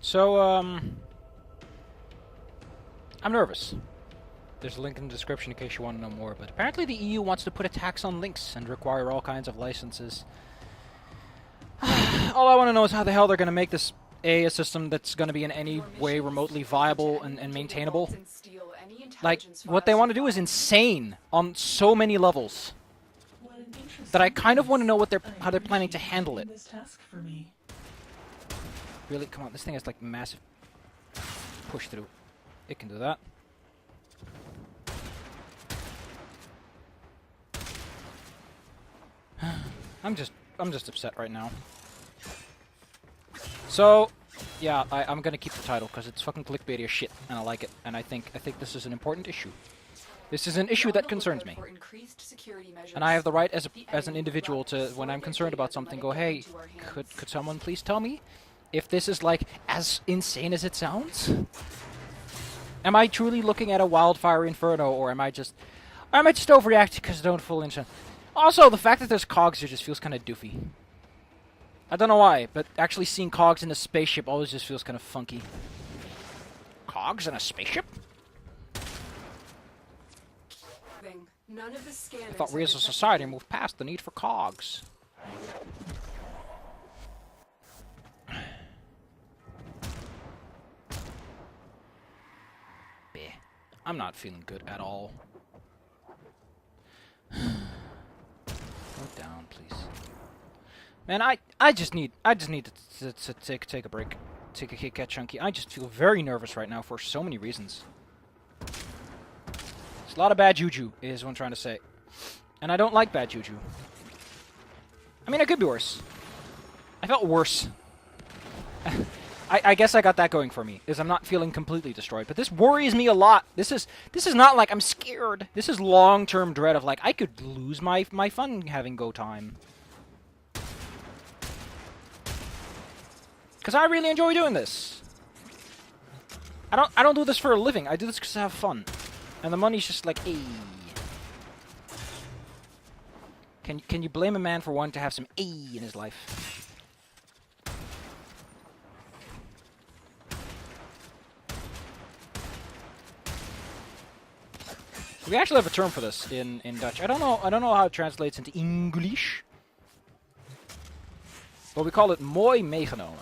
So, I'm nervous. There's a link in the description in case you want to know more, but apparently the EU wants to put a tax on links and require all kinds of licenses. All I want to know is how the hell they're going to make this a system that's going to be in any way remotely viable and maintainable. Like, what they want to do is insane on so many levels that I kind of want to know what how they're planning to handle it. Really? Come on, this thing has like massive push through. It can do that. I'm just upset right now. So, yeah, I'm gonna keep the title because it's fucking clickbaity as shit, and I like it. And I think this is an important issue. This is an issue that concerns me, and I have the right as an individual to, when I'm concerned about something, go, hey, could someone please tell me if this is like as insane as it sounds? Am I truly looking at a wildfire inferno, or am I just overreacting because I don't fully understand? Also, the fact that there's cogs here just feels kind of doofy. I don't know why, but actually seeing cogs in a spaceship always just feels kind of funky. Cogs in a spaceship? I thought we as a society moved past the need for cogs. I'm not feeling good at all. Go down, please. Man, I just need to take a break. Take a Kit Kat Chunky. I just feel very nervous right now for so many reasons. It's a lot of bad juju, is what I'm trying to say. And I don't like bad juju. I mean, it could be worse. I felt worse. I guess I got that going for me, is I'm not feeling completely destroyed. But this worries me a lot. This is not like I'm scared. This is long-term dread of like, I could lose my fun having go time. Because I really enjoy doing this. I don't do this for a living. I do this because I have fun. And the money's just like, hey. Can you blame a man for wanting to have some A in his life? We actually have a term for this in Dutch. I don't know how it translates into English. But we call it mooi meegenomen.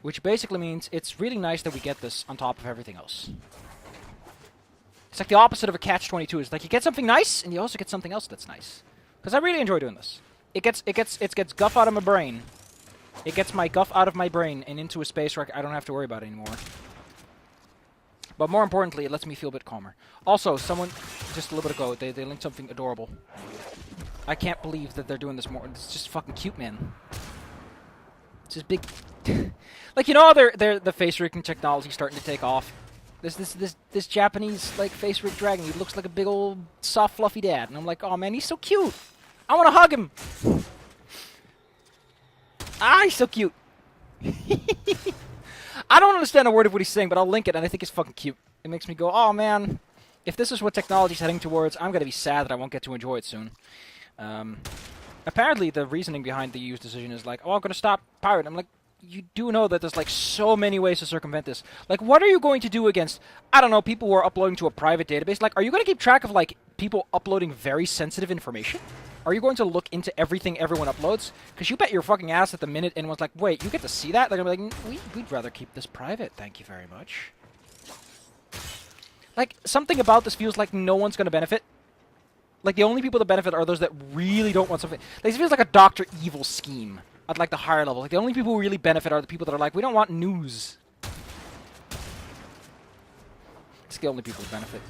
Which basically means it's really nice that we get this on top of everything else. It's like the opposite of a catch-22. It's like you get something nice, and you also get something else that's nice. Because I really enjoy doing this. It gets guff out of my brain. It gets my guff out of my brain and into a space where I don't have to worry about it anymore. But more importantly, it lets me feel a bit calmer. Also, someone, just a little bit ago, they linked something adorable. I can't believe that they're doing this more. It's just fucking cute, man. It's just big... like, you know how the face rigging technology starting to take off? This Japanese, like, face rigged dragon, he looks like a big old soft fluffy dad. And I'm like, oh man, he's so cute. I want to hug him. Ah, he's so cute. I don't understand a word of what he's saying, but I'll link it, and I think it's fucking cute. It makes me go, oh man, if this is what technology's heading towards, I'm going to be sad that I won't get to enjoy it soon. Apparently, the reasoning behind the EU's decision is like, oh, I'm going to stop pirating. I'm like, you do know that there's like so many ways to circumvent this. Like, what are you going to do against, I don't know, people who are uploading to a private database? Like, are you going to keep track of, like, people uploading very sensitive information? Are you going to look into everything everyone uploads? Because you bet your fucking ass at the minute anyone's like, wait, you get to see that? They're going to be like, we'd rather keep this private, thank you very much. Like, something about this feels like no one's going to benefit. Like, the only people that benefit are those that really don't want something. Like, it feels like a Dr. Evil scheme at, like, the higher level. Like, the only people who really benefit are the people that are like, we don't want news. It's the only people who benefit.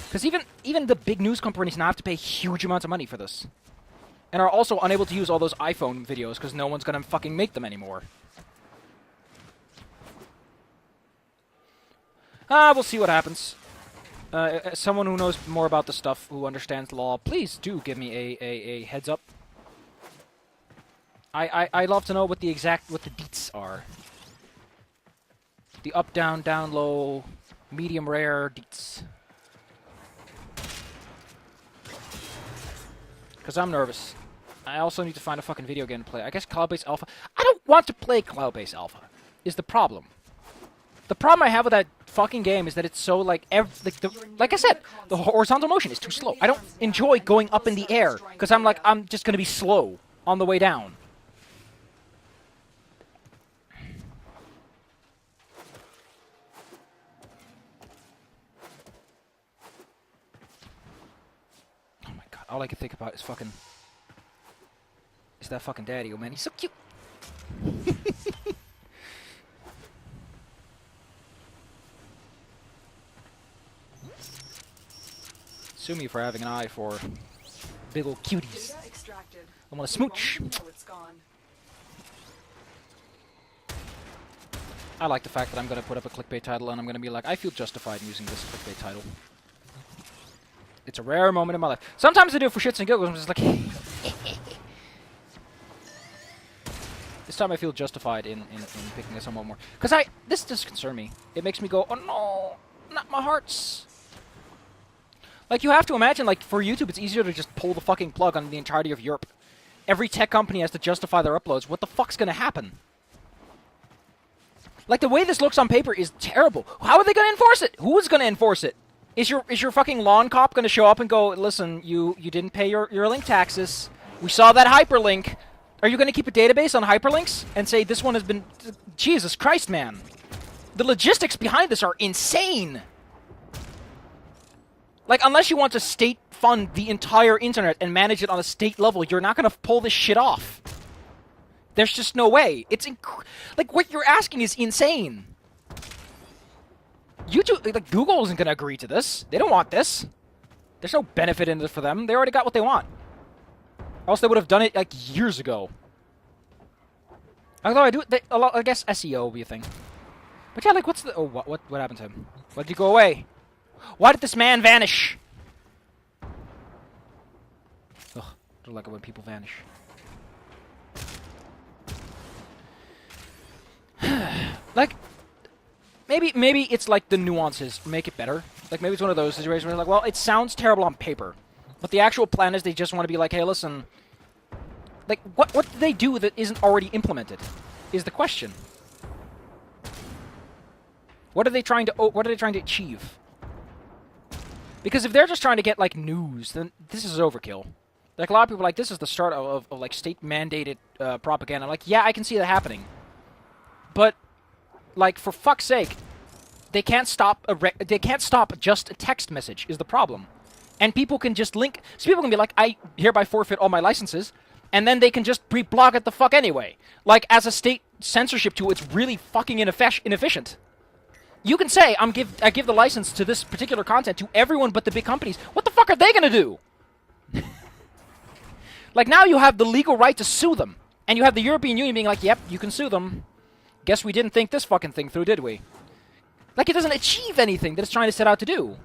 Because even the big news companies now have to pay huge amounts of money for this. And are also unable to use all those iPhone videos because no one's going to fucking make them anymore. We'll see what happens. Someone who knows more about the stuff, who understands the law, please do give me a heads up. I love to know what the deets are. The up, down, low, medium, rare deets. Because I'm nervous. I also need to find a fucking video game to play. I guess cloud-based alpha. I don't want to play cloud-based alpha. Is the problem? The problem I have with that fucking game is that it's so like like I said, the horizontal motion is too slow. I don't enjoy going up in the air because I'm just gonna be slow on the way down. Oh my god! All I can think about is that fucking daddy. Oh man, he's so cute. Sue me for having an eye for big ol' cuties. I want to smooch. I like the fact that I'm going to put up a clickbait title and I'm going to be like, I feel justified in using this clickbait title. It's a rare moment in my life. Sometimes I do it for shits and giggles. I'm just like... This time I feel justified in picking this somewhat more. Because this does concern me. It makes me go, oh no, not my hearts. Like, you have to imagine, like, for YouTube, it's easier to just pull the fucking plug on the entirety of Europe. Every tech company has to justify their uploads. What the fuck's gonna happen? Like, the way this looks on paper is terrible. How are they gonna enforce it? Who is gonna enforce it? Is your fucking lawn cop gonna show up and go, listen, you didn't pay your link taxes. We saw that hyperlink. Are you gonna keep a database on hyperlinks and say this one has been... Jesus Christ, man. The logistics behind this are insane. Like, unless you want to state fund the entire internet and manage it on a state level, you're not going to pull this shit off. There's just no way. It's like, what you're asking is insane. YouTube, like, Google isn't going to agree to this. They don't want this. There's no benefit in this for them. They already got what they want. Or else they would have done it, like, years ago. Although I guess SEO will be a thing. But yeah, like, what's the... Oh, what happened to him? Why did he go away? Why did this man vanish? Ugh, I don't like it when people vanish. Like, maybe it's like the nuances make it better. Like, maybe it's one of those situations where they're like, well, it sounds terrible on paper. But the actual plan is they just want to be like, hey, listen. Like, what do they do that isn't already implemented? Is the question. What are they trying to achieve? Because if they're just trying to get, like, news, then this is overkill. Like, a lot of people are like, this is the start of like, state-mandated propaganda. I'm like, yeah, I can see that happening. But, like, for fuck's sake, they can't stop just a text message is the problem. And people can just link... So people can be like, I hereby forfeit all my licenses, and then they can just re-blog it the fuck anyway. Like, as a state censorship tool, it's really fucking inefficient. You can say, I give the license to this particular content to everyone but the big companies. What the fuck are they going to do? Like, now you have the legal right to sue them. And you have the European Union being like, yep, you can sue them. Guess we didn't think this fucking thing through, did we? Like, it doesn't achieve anything that it's trying to set out to do.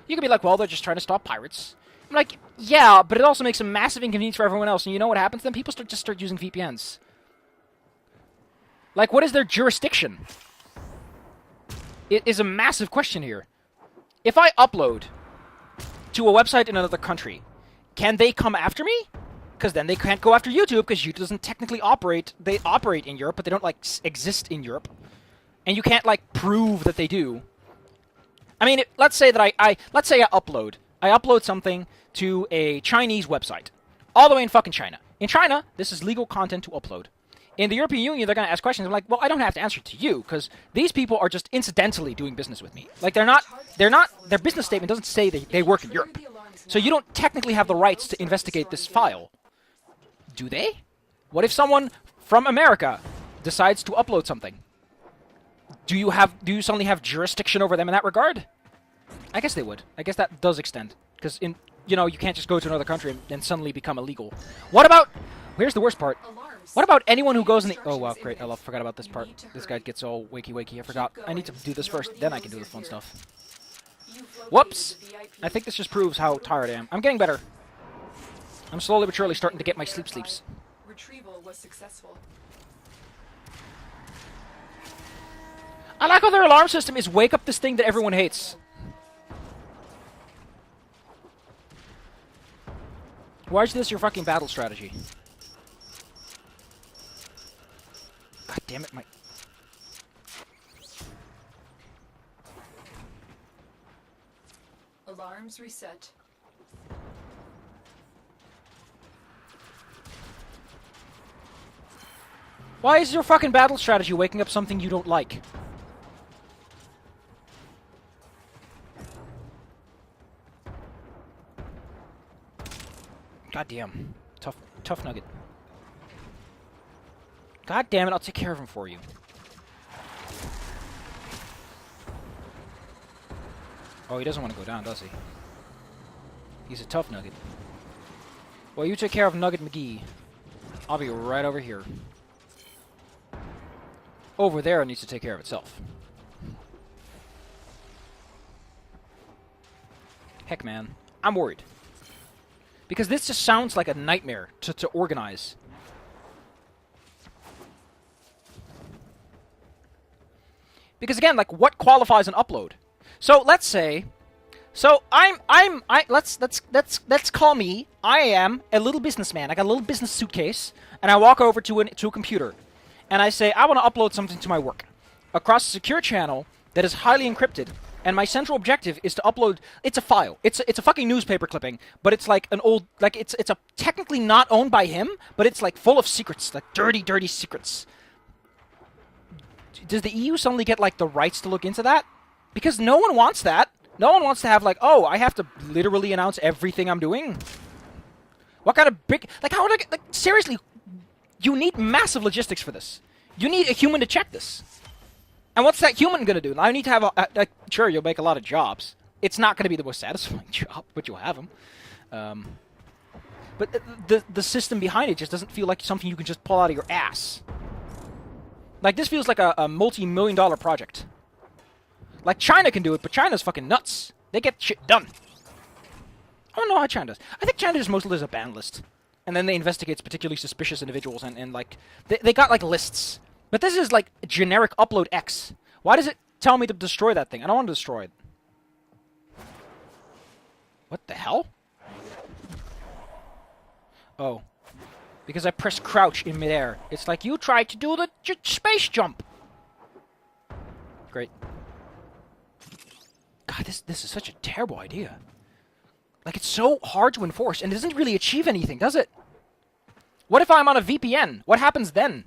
You could be like, well, they're just trying to stop pirates. I'm like, yeah, but it also makes a massive inconvenience for everyone else. And you know what happens then? People just start using VPNs. Like, what is their jurisdiction? It is a massive question here. If I upload to a website in another country, can they come after me? Because then they can't go after YouTube, because YouTube doesn't technically operate. They operate in Europe, but they don't, like, exist in Europe. And you can't, like, prove that they do. I mean, let's say that I upload something to a Chinese website. All the way in fucking China. In China, this is legal content to upload. In the European Union, they're going to ask questions. I'm like, well, I don't have to answer to you, because these people are just incidentally doing business with me. Like, their business statement doesn't say they work in Europe. So you don't technically have the rights to investigate this file. Do they? What if someone from America decides to upload something? Do you suddenly have jurisdiction over them in that regard? I guess they would. I guess that does extend. Because, you can't just go to another country and suddenly become illegal. What about... Here's the worst part. What about anyone who goes in the... Oh, wow, great. I forgot about this part. This guy gets all wakey. I forgot. I need to do this first, then I can do the fun stuff. Whoops! I think this just proves how tired I am. I'm getting better. I'm slowly but surely starting to get my sleeps. Retrieval was successful. I like how their alarm system is wake up this thing that everyone hates. Why is this your fucking battle strategy? damn it, my... Alarms reset. Why is your fucking battle strategy waking up something you don't like? God damn. Tough nugget. God damn it, I'll take care of him for you. Oh, he doesn't want to go down, does he? He's a tough nugget. Well, you take care of Nugget McGee. I'll be right over here. Over there needs to take care of itself. Heck, man. I'm worried. Because this just sounds like a nightmare to organize. Because again, like, what qualifies an upload? So let's say, let's call me. I am a little businessman. I got a little business suitcase, and I walk over to a computer, and I say I want to upload something to my work across a secure channel that is highly encrypted. And my central objective is to upload. It's a file. It's a fucking newspaper clipping, but it's like an old, like it's a technically not owned by him, but it's like full of secrets, like dirty secrets. Does the EU suddenly get like the rights to look into that? Because no one wants that. No one wants to have like, oh, I have to literally announce everything I'm doing. What kind of big, like, how would I get, like, seriously? You need massive logistics for this. You need a human to check this. And what's that human going to do? I need to have sure, you'll make a lot of jobs. It's not going to be the most satisfying job, but you'll have them. But the system behind it just doesn't feel like something you can just pull out of your ass. Like, this feels like a multi-million-dollar project. Like, China can do it, but China's fucking nuts. They get shit done. I don't know how China does. I think China just mostly does a ban list. And then they investigate particularly suspicious individuals and like, they got, like, lists. But this is, like, generic upload X. Why does it tell me to destroy that thing? I don't want to destroy it. What the hell? Oh. Because I pressed crouch in midair. It's like, you tried to do the space jump. Great. God, this is such a terrible idea. Like, it's so hard to enforce, and it doesn't really achieve anything, does it? What if I'm on a VPN? What happens then?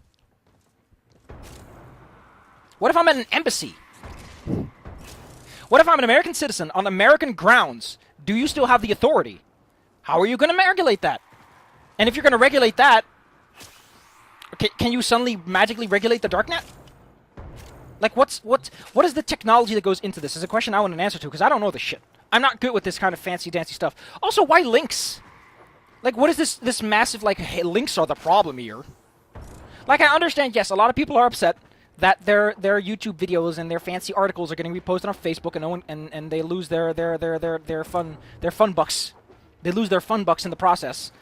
What if I'm at an embassy? What if I'm an American citizen on American grounds? Do you still have the authority? How are you going to regulate that? And if you're going to regulate that, okay, can you suddenly magically regulate the darknet? Like, what is the technology that goes into this? Is a question I want an answer to, because I don't know this shit. I'm not good with this kind of fancy-dancy stuff. Also, why links? Like, what is this massive, like, hey, links are the problem here? Like, I understand, yes, a lot of people are upset that their YouTube videos and their fancy articles are getting reposted on Facebook, and no one, and they lose their fun bucks. They lose their fun bucks in the process.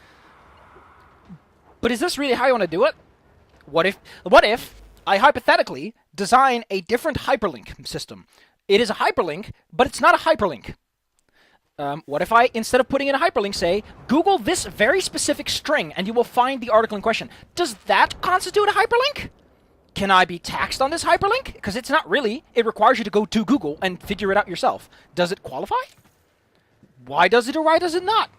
But is this really how you want to do it? What if I hypothetically design a different hyperlink system? It is a hyperlink, but it's not a hyperlink. What if I, instead of putting in a hyperlink, say, Google this very specific string, and you will find the article in question? Does that constitute a hyperlink? Can I be taxed on this hyperlink? Because it's not really. It requires you to go to Google and figure it out yourself. Does it qualify? Why does it or why does it not?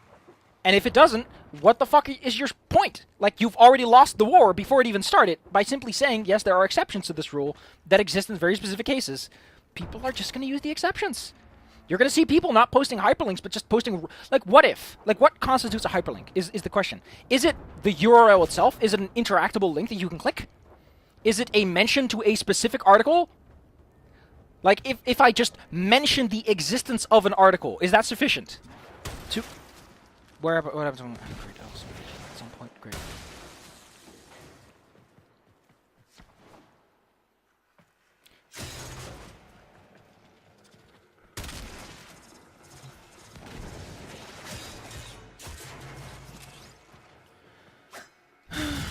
And if it doesn't, what the fuck is your point? Like, you've already lost the war before it even started by simply saying, yes, there are exceptions to this rule that exist in very specific cases. People are just going to use the exceptions. You're going to see people not posting hyperlinks, but just posting, like, what if? Like, what constitutes a hyperlink is the question. Is it the URL itself? Is it an interactable link that you can click? Is it a mention to a specific article? Like, if I just mention the existence of an article, is that sufficient? To... What happens when... Great, at some point, great.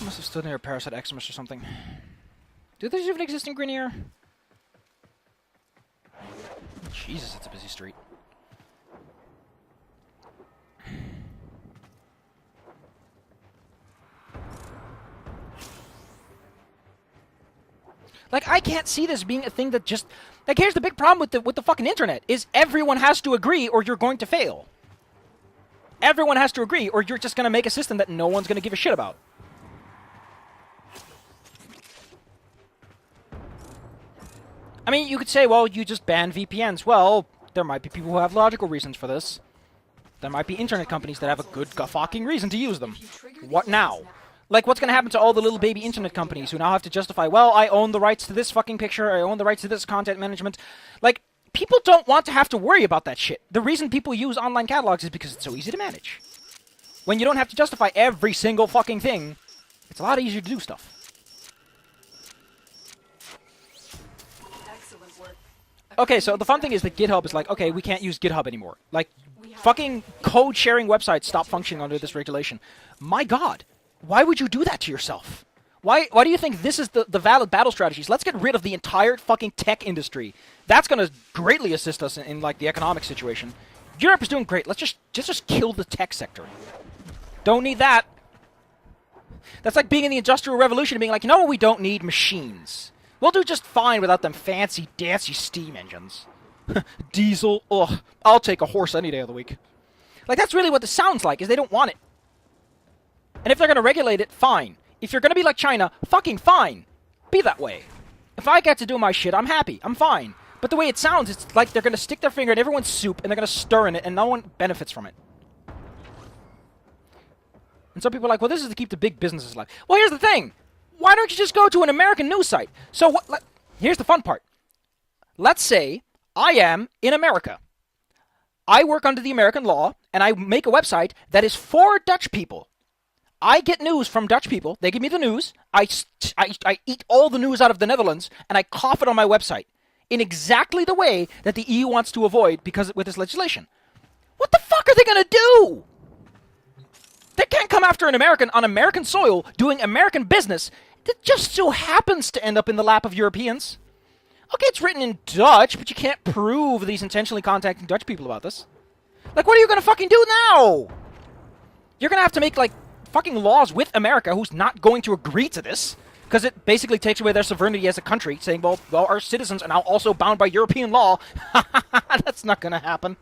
Must have stood near a Parasite Eximus or something. Do these even exist in Grenier? Jesus, it's a busy street. Like, I can't see this being a thing that just... Like, here's the big problem with the fucking internet, is everyone has to agree or you're going to fail. Everyone has to agree or you're just going to make a system that no one's going to give a shit about. I mean, you could say, well, you just ban VPNs. Well, there might be people who have logical reasons for this. There might be internet companies that have a good fucking reason to use them. What now? Like, what's going to happen to all the little baby internet companies who now have to justify, well, I own the rights to this fucking picture, I own the rights to this content management. Like, people don't want to have to worry about that shit. The reason people use online catalogs is because it's so easy to manage. When you don't have to justify every single fucking thing, it's a lot easier to do stuff. Excellent work. Okay, so the fun thing is that GitHub is like, okay, we can't use GitHub anymore. Like, fucking code-sharing websites stop functioning under this regulation. My god, why would you do that to yourself? Why do you think this is the valid battle strategies? Let's get rid of the entire fucking tech industry. That's going to greatly assist us in like, the economic situation. Europe is doing great. Let's just kill the tech sector. Don't need that. That's like being in the Industrial Revolution and being like, you know what we don't need? Machines. We'll do just fine without them fancy, dancy steam engines. Diesel, ugh. I'll take a horse any day of the week. Like, that's really what this sounds like, is they don't want it. And if they're going to regulate it, fine. If you're going to be like China, fucking fine. Be that way. If I get to do my shit, I'm happy. I'm fine. But the way it sounds, it's like they're going to stick their finger in everyone's soup and they're going to stir in it and no one benefits from it. And some people are like, well, this is to keep the big businesses alive. Well, here's the thing. Why don't you just go to an American news site? So what? Here's the fun part. Let's say I am in America. I work under the American law, and I make a website that is for Dutch people. I get news from Dutch people. They give me the news. I eat all the news out of the Netherlands, and I cough it on my website in exactly the way that the EU wants to avoid because with this legislation. What the fuck are they going to do? They can't come after an American on American soil doing American business that just so happens to end up in the lap of Europeans. Okay, it's written in Dutch, but you can't prove that he's intentionally contacting Dutch people about this. Like, what are you gonna fucking do now? You're gonna have to make, like, fucking laws with America who's not going to agree to this, because it basically takes away their sovereignty as a country, saying, well, our citizens are now also bound by European law. That's not gonna happen.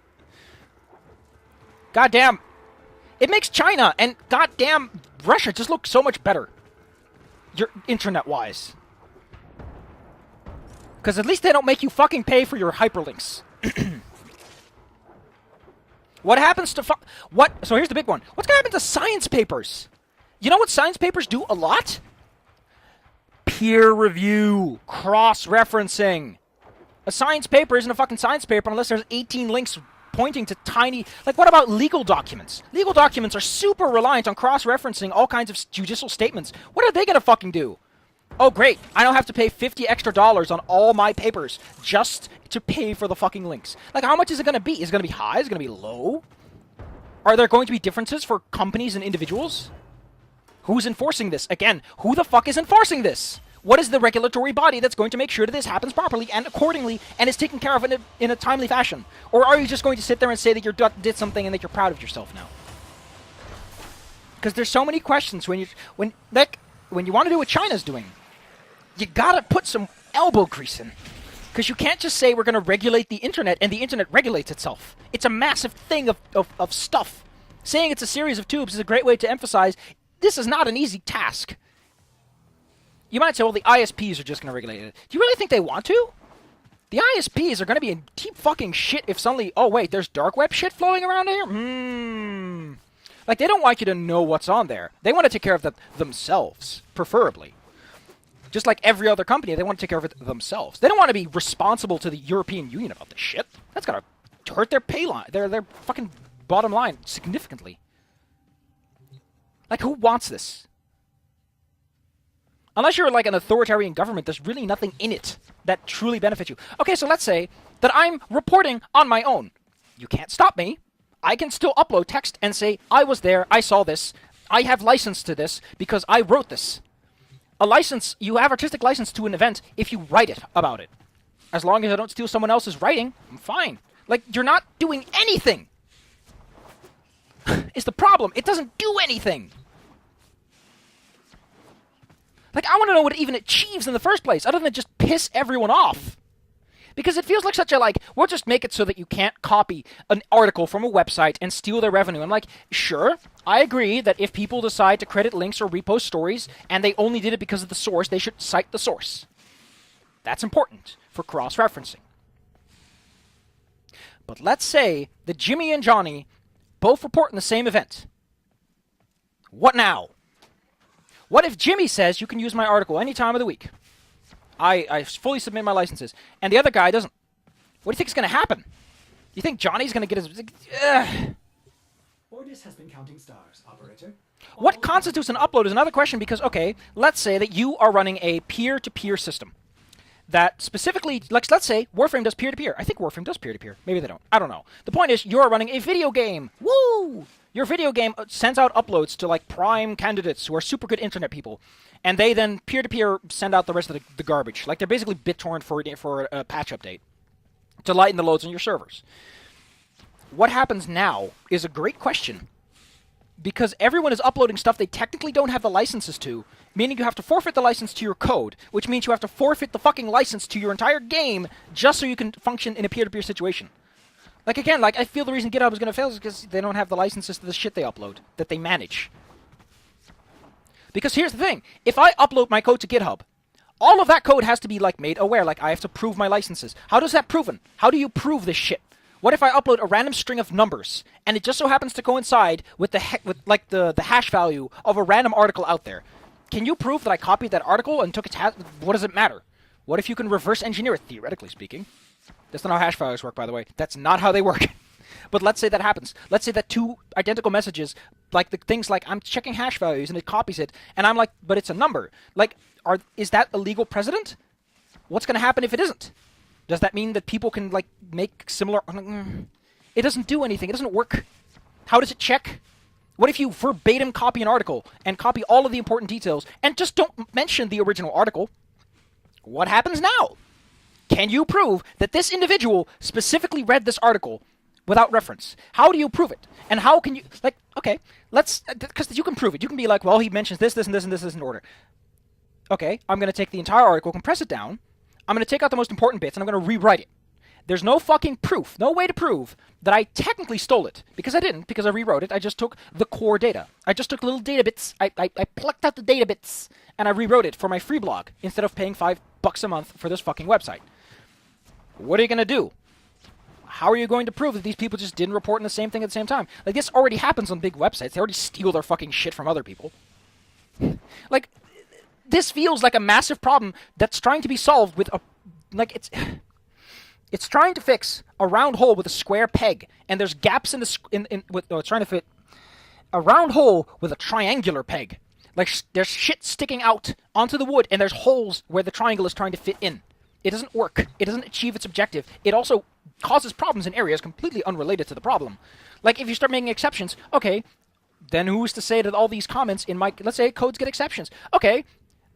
Goddamn. It makes China and goddamn Russia just look so much better. Internet-wise. Because at least they don't make you fucking pay for your hyperlinks. What happens to So here's the big one. What's going to happen to science papers? You know what science papers do a lot? Peer review. Cross-referencing. A science paper isn't a fucking science paper unless there's 18 links pointing to tiny... Like, what about legal documents? Legal documents are super reliant on cross-referencing all kinds of judicial statements. What are they going to fucking do? Oh, great. I don't have to pay $50 extra on all my papers just to pay for the fucking links. Like, how much is it going to be? Is it going to be high? Is it going to be low? Are there going to be differences for companies and individuals? Who's enforcing this? Again, who the fuck is enforcing this? What is the regulatory body that's going to make sure that this happens properly and accordingly and is taken care of in a timely fashion? Or are you just going to sit there and say that you did something and that you're proud of yourself now? Because there's so many questions when you want to do what China's doing. You gotta put some elbow grease in. Because you can't just say we're going to regulate the internet and the internet regulates itself. It's a massive thing of stuff. Saying it's a series of tubes is a great way to emphasize this is not an easy task. You might say, well, the ISPs are just going to regulate it. Do you really think they want to? The ISPs are going to be in deep fucking shit if suddenly, oh wait, there's dark web shit flowing around here? Like, they don't want you to know what's on there. They want to take care of that themselves, preferably. Just like every other company, they want to take care of it themselves. They don't want to be responsible to the European Union about this shit. That's going to hurt their pay line, their fucking bottom line significantly. Like, who wants this? Unless you're like an authoritarian government, there's really nothing in it that truly benefits you. Okay, so let's say that I'm reporting on my own. You can't stop me. I can still upload text and say, I was there, I saw this, I have license to this because I wrote this. A license, you have artistic license to an event if you write it about it. As long as I don't steal someone else's writing, I'm fine. Like, you're not doing anything. It's the problem. It doesn't do anything. Like, I want to know what it even achieves in the first place, other than just piss everyone off. Because it feels like such a, we'll just make it so that you can't copy an article from a website and steal their revenue. I'm like, sure, I agree that if people decide to credit links or repost stories and they only did it because of the source, they should cite the source. That's important for cross-referencing. But let's say that Jimmy and Johnny both report in the same event. What now? What if Jimmy says you can use my article any time of the week? I fully submit my licenses, and the other guy doesn't. What do you think is going to happen? You think Johnny's going to get his... Ordis has been counting stars, operator. What constitutes an upload is another question because, okay, let's say that you are running a peer-to-peer system that specifically, let's say Warframe does peer-to-peer. I think Warframe does peer-to-peer. Maybe they don't. I don't know. The point is, you're running a video game. Woo! Your video game sends out uploads to, prime candidates who are super good internet people. And they then peer-to-peer send out the rest of the garbage. They're basically BitTorrent for a patch update to lighten the loads on your servers. What happens now is a great question. Because everyone is uploading stuff they technically don't have the licenses to, meaning you have to forfeit the license to your code, which means you have to forfeit the fucking license to your entire game just so you can function in a peer-to-peer situation. Again, I feel the reason GitHub is going to fail is because they don't have the licenses to the shit they upload, that they manage. Because here's the thing, if I upload my code to GitHub, all of that code has to be, made aware, I have to prove my licenses. How does that proven? How do you prove this shit? What if I upload a random string of numbers, and it just so happens to coincide with the hash value of a random article out there? Can you prove that I copied that article and took its what does it matter? What if you can reverse engineer it, theoretically speaking? That's not how hash values work, by the way. That's not how they work. But let's say that happens. Let's say that two identical messages, I'm checking hash values and it copies it, and I'm like, but it's a number. Is that a legal precedent? What's going to happen if it isn't? Does that mean that people can, make similar... It doesn't do anything. It doesn't work. How does it check? What if you verbatim copy an article and copy all of the important details and just don't mention the original article? What happens now? Can you prove that this individual specifically read this article without reference? How do you prove it? And how can you... okay, let's... Because you can prove it. You can be like, well, he mentions this, this, and this, and this is in order. Okay, I'm going to take the entire article, compress it down. I'm going to take out the most important bits, and I'm going to rewrite it. There's no fucking proof, no way to prove that I technically stole it. Because I didn't, because I rewrote it. I just took the core data. I just took little data bits. I plucked out the data bits, and I rewrote it for my free blog, instead of paying $5 a month for this fucking website. What are you going to do? How are you going to prove that these people just didn't report in the same thing at the same time? This already happens on big websites. They already steal their fucking shit from other people. This feels like a massive problem that's trying to be solved with a... It's trying to fix a round hole with a square peg, and there's gaps in the... it's trying to fit a round hole with a triangular peg. There's shit sticking out onto the wood, and there's holes where the triangle is trying to fit in. It doesn't work. It doesn't achieve its objective. It also causes problems in areas completely unrelated to the problem. If you start making exceptions, okay, then who's to say that all these comments in my... Let's say codes get exceptions. Okay,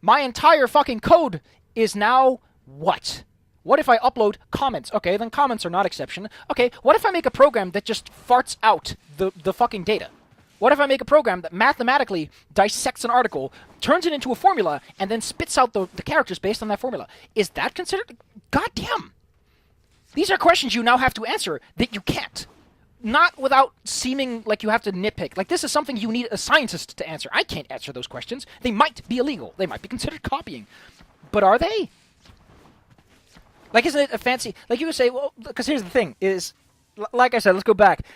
my entire fucking code is now what? What if I upload comments? Okay, then comments are not exception. Okay, what if I make a program that just farts out the fucking data? What if I make a program that mathematically dissects an article, turns it into a formula, and then spits out the characters based on that formula? Is that considered... Goddamn! These are questions you now have to answer that you can't. Not without seeming like you have to nitpick. This is something you need a scientist to answer. I can't answer those questions. They might be illegal. They might be considered copying. But are they? Isn't it a fancy... you would say, well, because here's the thing, is... Like I said, let's go back.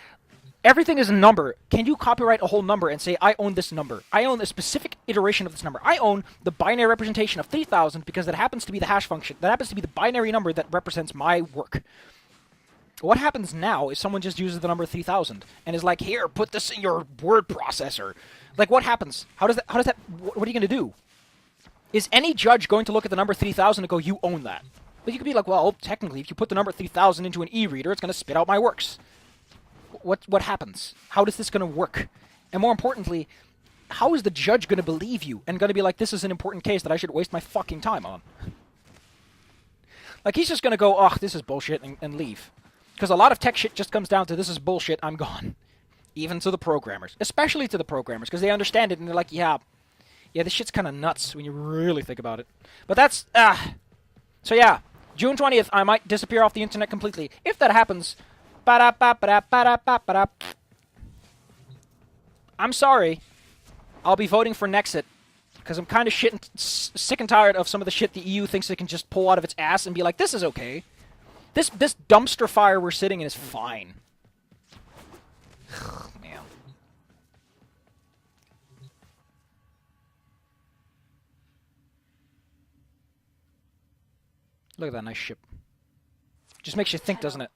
Everything is a number. Can you copyright a whole number and say, I own this number? I own a specific iteration of this number. I own the binary representation of 3000 because that happens to be the hash function. That happens to be the binary number that represents my work. What happens now is someone just uses the number 3000 and is like, here, put this in your word processor. What happens? How does that, what are you going to do? Is any judge going to look at the number 3000 and go, you own that? But you could be like, well, technically, if you put the number 3000 into an e-reader, it's going to spit out my works. What happens? How is this going to work? And more importantly, how is the judge going to believe you and going to be like, this is an important case that I should waste my fucking time on? He's just going to go, oh, this is bullshit, and leave. Because a lot of tech shit just comes down to, this is bullshit, I'm gone. Even to the programmers. Especially to the programmers, because they understand it, and they're like, yeah, this shit's kind of nuts when you really think about it. But that's, So yeah, June 20th, I might disappear off the internet completely. If that happens, ba-da-ba-ba-da-ba-da-ba-da. I'm sorry. I'll be voting for Nexit because I'm kind of sick and tired of some of the shit the EU thinks it can just pull out of its ass and be like, this is okay. This dumpster fire we're sitting in is fine. Man. Look at that nice ship. Just makes you think, doesn't it?